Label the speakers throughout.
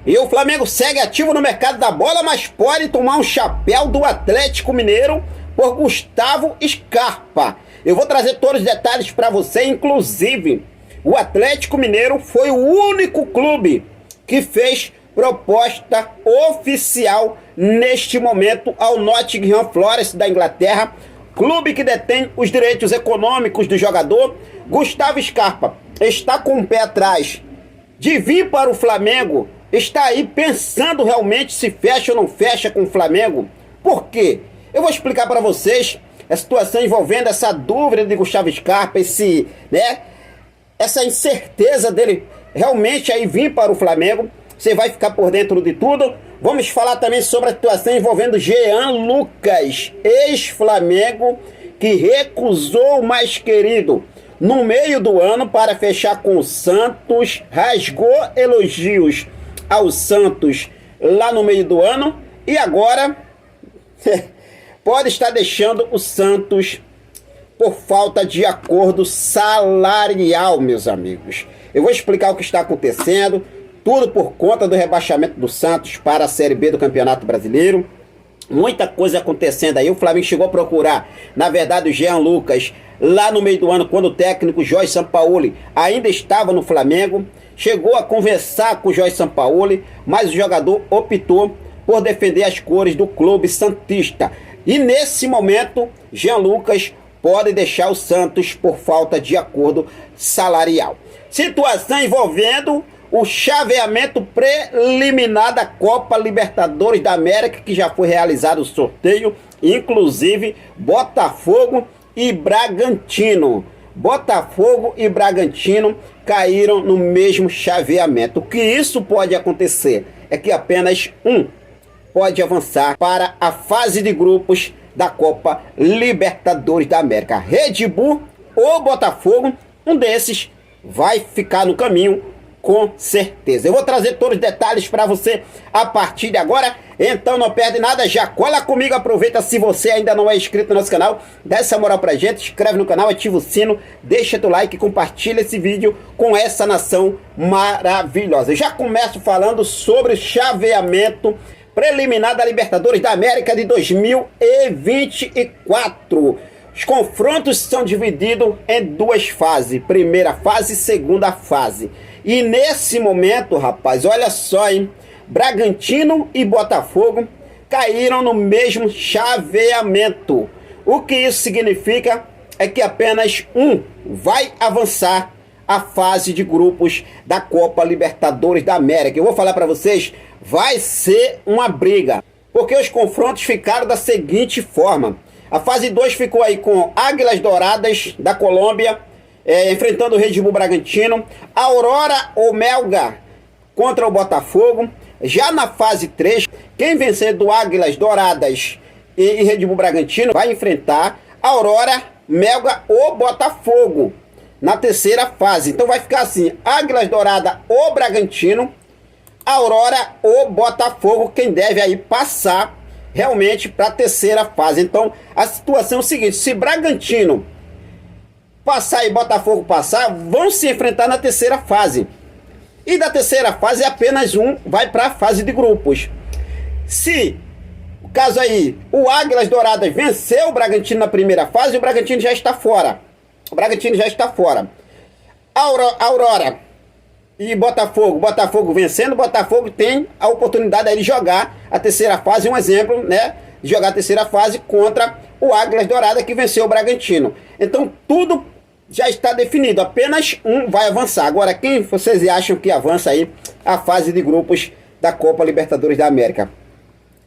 Speaker 1: E o Flamengo segue ativo no mercado da bola, mas pode tomar um chapéu do Atlético Mineiro por Gustavo Scarpa. Eu vou trazer todos os detalhes para você, inclusive o Atlético Mineiro foi o único clube que fez proposta oficial neste momento ao Nottingham Forest da Inglaterra, clube que detém os direitos econômicos do jogador. Gustavo Scarpa está com o pé atrás de vir para o Flamengo, está aí pensando realmente se fecha ou não fecha com o Flamengo. Por quê? Eu vou explicar para vocês a situação envolvendo essa dúvida de Gustavo Scarpa, essa incerteza dele realmente aí vir para o Flamengo. Você vai ficar por dentro de tudo. Vamos falar também sobre a situação envolvendo Jean Lucas, ex-Flamengo, que recusou o mais querido no meio do ano para fechar com o Santos, rasgou elogios ao Santos lá no meio do ano e agora pode estar deixando o Santos por falta de acordo salarial, meus amigos. Eu vou explicar o que está acontecendo, tudo por conta do rebaixamento do Santos para a Série B do Campeonato Brasileiro. Muita coisa acontecendo aí. O Flamengo chegou a procurar, na verdade, o Jean Lucas lá no meio do ano, quando o técnico Jorge Sampaoli ainda estava no Flamengo. Chegou a conversar com o Jorge Sampaoli, mas o jogador optou por defender as cores do clube santista. E nesse momento, Jean Lucas pode deixar o Santos por falta de acordo salarial. Situação envolvendo o chaveamento preliminar da Copa Libertadores da América, que já foi realizado o sorteio, inclusive Botafogo e Bragantino. Botafogo e Bragantino caíram no mesmo chaveamento. O que isso pode acontecer é que apenas um pode avançar para a fase de grupos da Copa Libertadores da América. Red Bull ou Botafogo, um desses vai ficar no caminho com certeza. Eu vou trazer todos os detalhes para você a partir de agora. Então não perde nada, já cola comigo, aproveita. Se você ainda não é inscrito no nosso canal, dá essa moral pra gente, inscreve no canal, ativa o sino, deixa teu like e compartilha esse vídeo com essa nação maravilhosa. Eu já começo falando sobre o chaveamento preliminar da Libertadores da América de 2024. Os confrontos são divididos em duas fases, primeira fase e segunda fase. E nesse momento, rapaz, olha só, hein? Bragantino e Botafogo caíram no mesmo chaveamento. O que isso significa é que apenas um vai avançar a fase de grupos da Copa Libertadores da América. Eu vou falar para vocês, vai ser uma briga, porque os confrontos ficaram da seguinte forma. A fase 2 ficou aí com Águilas Douradas da Colômbia, enfrentando o Red Bull Bragantino, Aurora ou Melgar contra o Botafogo. Já na fase 3, quem vencer do Águilas Douradas e Red Bull Bragantino vai enfrentar Aurora, Melgar ou Botafogo na terceira fase. Então vai ficar assim, Águilas Dourada ou Bragantino, Aurora ou Botafogo, quem deve aí passar realmente para a terceira fase. Então a situação é o seguinte, se Bragantino passar e Botafogo passar, vão se enfrentar na terceira fase. E da terceira fase apenas um vai para a fase de grupos. Se, o caso aí, o Águilas Douradas venceu o Bragantino na primeira fase, o Bragantino já está fora. O Bragantino já está fora. Aurora e Botafogo vencendo, o Botafogo tem a oportunidade aí de jogar a terceira fase, um exemplo, né? De jogar a terceira fase contra o Águilas Douradas que venceu o Bragantino. Então tudo já está definido, apenas um vai avançar. Agora, quem vocês acham que avança aí a fase de grupos da Copa Libertadores da América?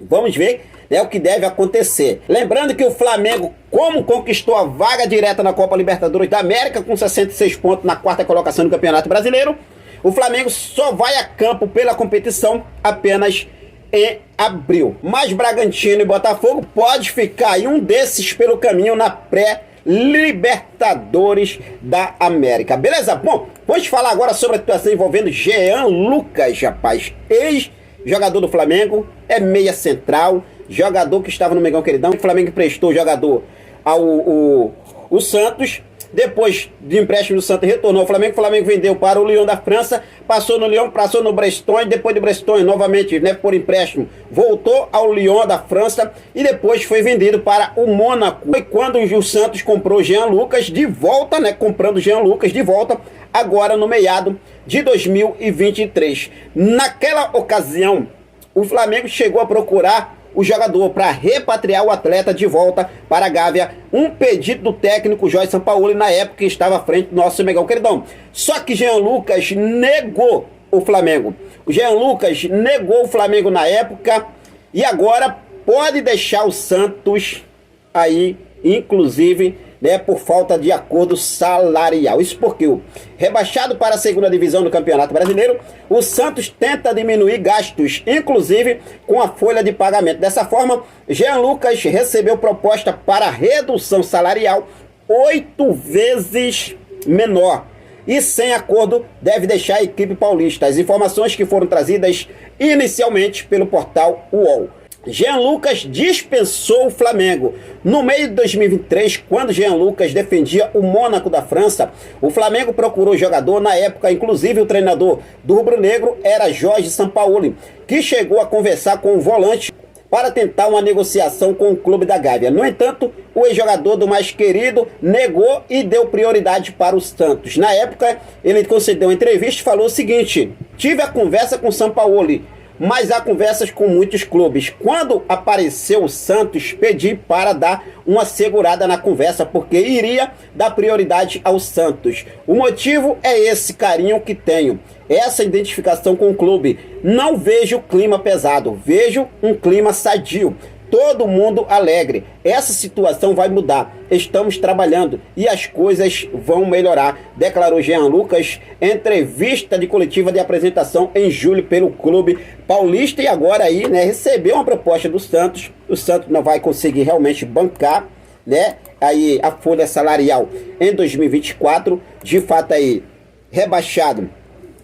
Speaker 1: Vamos ver, né, o que deve acontecer. Lembrando que o Flamengo, como conquistou a vaga direta na Copa Libertadores da América, com 66 pontos na quarta colocação do Campeonato Brasileiro, o Flamengo só vai a campo pela competição apenas em abril. Mas Bragantino e Botafogo pode ficar aí um desses pelo caminho na pré-Libertadores da América. Beleza? Bom, vamos falar agora sobre a situação envolvendo Jean Lucas, rapaz. Ex-jogador do Flamengo, é meia central, jogador que estava no Mengão Queridão. O Flamengo emprestou o jogador ao Santos. depois de empréstimo do Santos retornou ao Flamengo, o Flamengo vendeu para o Lyon da França, passou no Lyon, passou no Brest-Ton, depois do Brest-Ton novamente, né, por empréstimo, voltou ao Lyon da França e depois foi vendido para o Mônaco. Foi quando o Santos comprou Jean Lucas de volta, né, comprando Jean Lucas de volta, agora no meado de 2023. Naquela ocasião, o Flamengo chegou a procurar o jogador para repatriar o atleta de volta para a Gávea, um pedido do técnico Jorge Sampaoli, na época que estava à frente do nosso Mengão queridão. Só que Jean Lucas negou o Flamengo. O Jean Lucas negou o Flamengo na época e agora pode deixar o Santos aí, inclusive, né, por falta de acordo salarial. Isso porque, rebaixado para a segunda divisão do Campeonato Brasileiro, o Santos tenta diminuir gastos, inclusive com a folha de pagamento. Dessa forma, Jean Lucas recebeu proposta para redução salarial 8 vezes menor e sem acordo deve deixar a equipe paulista. As informações que foram trazidas inicialmente pelo portal UOL. Jean Lucas dispensou o Flamengo. No meio de 2023, quando Jean Lucas defendia o Mônaco da França, o Flamengo procurou o jogador. Na época, inclusive, o treinador do rubro-negro era Jorge Sampaoli, que chegou a conversar com o volante para tentar uma negociação com o clube da Gávea. No entanto, o ex-jogador do mais querido negou e deu prioridade para o Santos. Na época, ele concedeu uma entrevista e falou o seguinte: tive a conversa com o Sampaoli, mas há conversas com muitos clubes. Quando apareceu o Santos, pedi para dar uma segurada na conversa, porque iria dar prioridade ao Santos. O motivo é esse carinho que tenho, essa identificação com o clube. Não vejo clima pesado, vejo um clima sadio. Todo mundo alegre. Essa situação vai mudar. Estamos trabalhando e as coisas vão melhorar, declarou Jean Lucas em entrevista de coletiva de apresentação em julho pelo clube paulista. E agora aí, né, recebeu uma proposta do Santos. O Santos não vai conseguir realmente bancar, né, aí a folha salarial em 2024. De fato aí, rebaixado,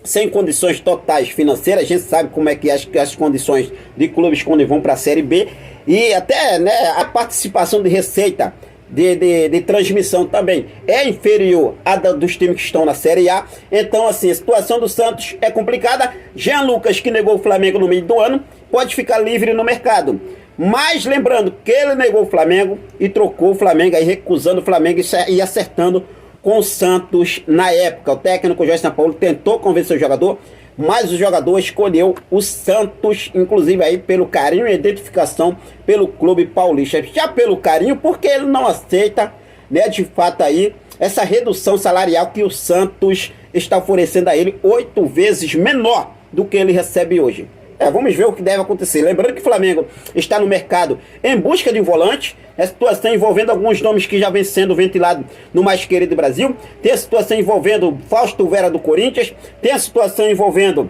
Speaker 1: sem condições totais financeiras. A gente sabe como é que as condições de clubes quando vão para a Série B. E até, né, a participação de receita de transmissão também é inferior à dos times que estão na Série A. Então, assim, a situação do Santos é complicada. Jean Lucas, que negou o Flamengo no meio do ano, pode ficar livre no mercado. Mas lembrando que ele negou o Flamengo e trocou o Flamengo, aí recusando o Flamengo e acertando com o Santos na época. O técnico Jorge Sampaoli tentou convencer o jogador, mas o jogador escolheu o Santos, inclusive aí pelo carinho e identificação pelo clube paulista. Já pelo carinho, porque ele não aceita, né, de fato aí, essa redução salarial que o Santos está oferecendo a ele, 8 vezes menor do que ele recebe hoje. Vamos ver o que deve acontecer. Lembrando que o Flamengo está no mercado em busca de um volante. A situação envolvendo alguns nomes que já vem sendo ventilado no mais querido do Brasil. Tem a situação envolvendo Fausto Vera do Corinthians. Tem a situação envolvendo,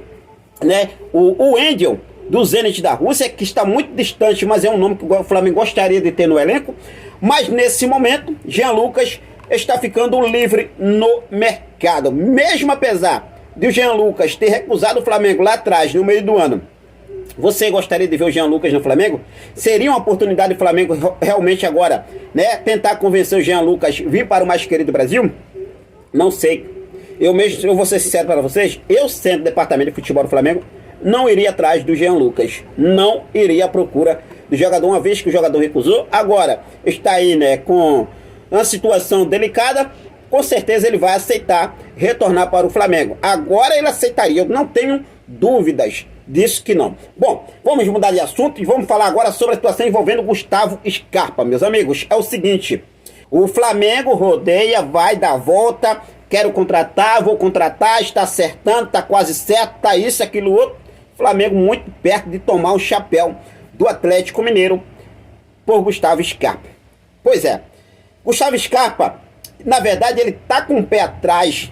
Speaker 1: né, o Wendel do Zenit da Rússia, que está muito distante, mas é um nome que o Flamengo gostaria de ter no elenco. Mas nesse momento, Jean Lucas está ficando livre no mercado. Mesmo apesar de o Jean Lucas ter recusado o Flamengo lá atrás, no meio do ano, você gostaria de ver o Jean Lucas no Flamengo? Seria uma oportunidade do Flamengo realmente agora, né, tentar convencer o Jean Lucas a vir para o mais querido Brasil? Não sei. Eu vou ser sincero para vocês, eu sendo do departamento de futebol do Flamengo, não iria atrás do Jean Lucas. Não iria à procura do jogador, uma vez que o jogador recusou. Agora, está aí, né, com uma situação delicada, com certeza ele vai aceitar retornar para o Flamengo. Agora ele aceitaria, eu não tenho dúvidas disso que não. Bom, vamos mudar de assunto e vamos falar agora sobre a situação envolvendo Gustavo Scarpa, meus amigos. É o seguinte, o Flamengo rodeia, vai dar volta, quero contratar, vou contratar, está acertando, está quase certo, está isso, aquilo, outro. Flamengo muito perto de tomar o chapéu do Atlético Mineiro por Gustavo Scarpa. Pois é, Gustavo Scarpa, na verdade, ele está com o pé atrás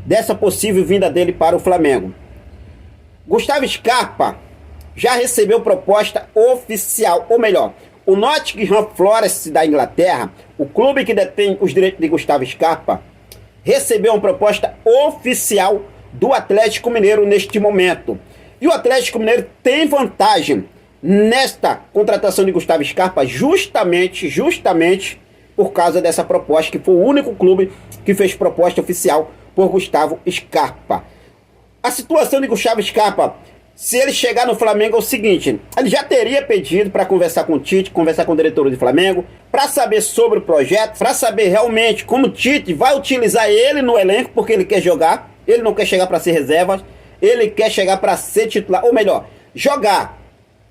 Speaker 1: dessa possível vinda dele para o Flamengo. Gustavo Scarpa já recebeu proposta oficial, ou melhor, o Nottingham Forest da Inglaterra, o clube que detém os direitos de Gustavo Scarpa, recebeu uma proposta oficial do Atlético Mineiro neste momento. E o Atlético Mineiro tem vantagem nesta contratação de Gustavo Scarpa justamente por causa dessa proposta, que foi o único clube que fez proposta oficial por Gustavo Scarpa. A situação de Gustavo Scarpa, se ele chegar no Flamengo, é o seguinte: ele já teria pedido para conversar com o Tite, conversar com o diretor do Flamengo, para saber sobre o projeto, para saber realmente como o Tite vai utilizar ele no elenco, porque ele quer jogar, ele não quer chegar para ser reserva, ele quer chegar para ser titular, ou melhor, jogar.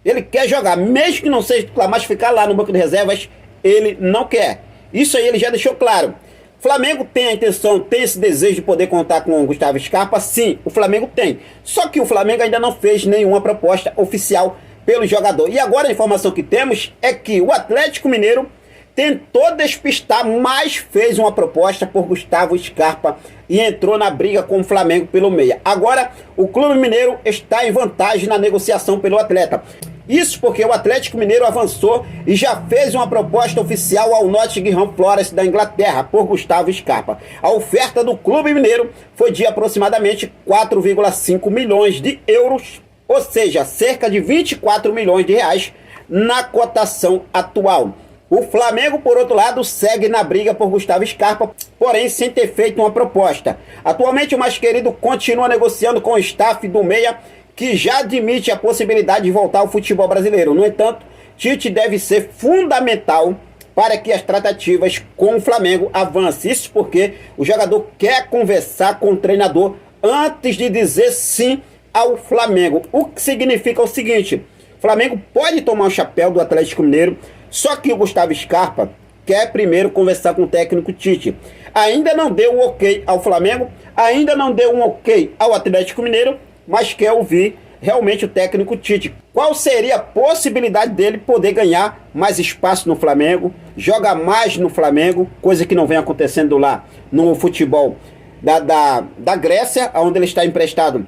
Speaker 1: Ele quer jogar, mesmo que não seja titular, mas ficar lá no banco de reservas, ele não quer. Isso aí ele já deixou claro. Flamengo tem a intenção, tem esse desejo de poder contar com o Gustavo Scarpa? Sim, o Flamengo tem. Só que o Flamengo ainda não fez nenhuma proposta oficial pelo jogador. E agora a informação que temos é que o Atlético Mineiro tentou despistar, mas fez uma proposta por Gustavo Scarpa e entrou na briga com o Flamengo pelo meia. Agora o Clube Mineiro está em vantagem na negociação pelo atleta. Isso porque o Atlético Mineiro avançou e já fez uma proposta oficial ao Nottingham Forest da Inglaterra por Gustavo Scarpa. A oferta do Clube Mineiro foi de aproximadamente 4,5 milhões de euros, ou seja, cerca de 24 milhões de reais na cotação atual. O Flamengo, por outro lado, segue na briga por Gustavo Scarpa, porém sem ter feito uma proposta. Atualmente o mais querido continua negociando com o staff do meia, que já admite a possibilidade de voltar ao futebol brasileiro. No entanto, Tite deve ser fundamental para que as tratativas com o Flamengo avancem. Isso porque o jogador quer conversar com o treinador antes de dizer sim ao Flamengo. O que significa o seguinte: o Flamengo pode tomar o chapéu do Atlético Mineiro, só que o Gustavo Scarpa quer primeiro conversar com o técnico Tite. Ainda não deu um ok ao Flamengo, ainda não deu um ok ao Atlético Mineiro, mas quer ouvir realmente o técnico Tite. Qual seria a possibilidade dele poder ganhar mais espaço no Flamengo, jogar mais no Flamengo, coisa que não vem acontecendo lá no futebol da Grécia, onde ele está emprestado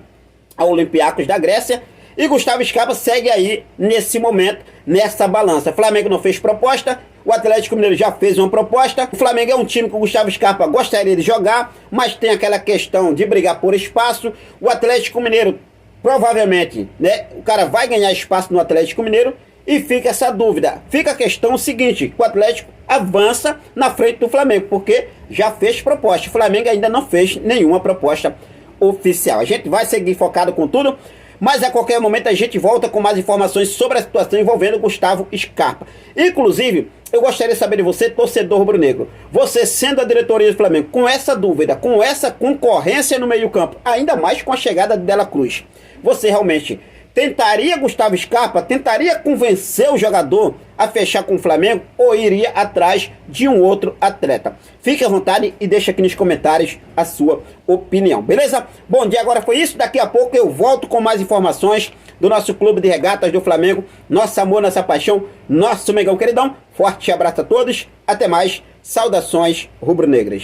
Speaker 1: ao Olympiacos da Grécia. E Gustavo Scarpa segue aí nesse momento, nessa balança. O Flamengo não fez proposta, o Atlético Mineiro já fez uma proposta. O Flamengo é um time que o Gustavo Scarpa gostaria de jogar, mas tem aquela questão de brigar por espaço. O Atlético Mineiro, provavelmente, né, o cara vai ganhar espaço no Atlético Mineiro e fica essa dúvida. Fica a questão seguinte: o Atlético avança na frente do Flamengo, porque já fez proposta. O Flamengo ainda não fez nenhuma proposta oficial. A gente vai seguir focado com tudo, mas a qualquer momento a gente volta com mais informações sobre a situação envolvendo Gustavo Scarpa. Inclusive, eu gostaria de saber de você, torcedor rubro-negro. Você, sendo a diretoria do Flamengo, com essa dúvida, com essa concorrência no meio-campo, ainda mais com a chegada de Dela Cruz, você realmente tentaria Gustavo Scarpa, tentaria convencer o jogador a fechar com o Flamengo, ou iria atrás de um outro atleta? Fique à vontade e deixe aqui nos comentários a sua opinião, beleza? Bom dia, agora foi isso. Daqui a pouco eu volto com mais informações do nosso clube de regatas do Flamengo, nosso amor, nossa paixão, nosso Mengão queridão. Forte abraço a todos, até mais, saudações rubro-negras.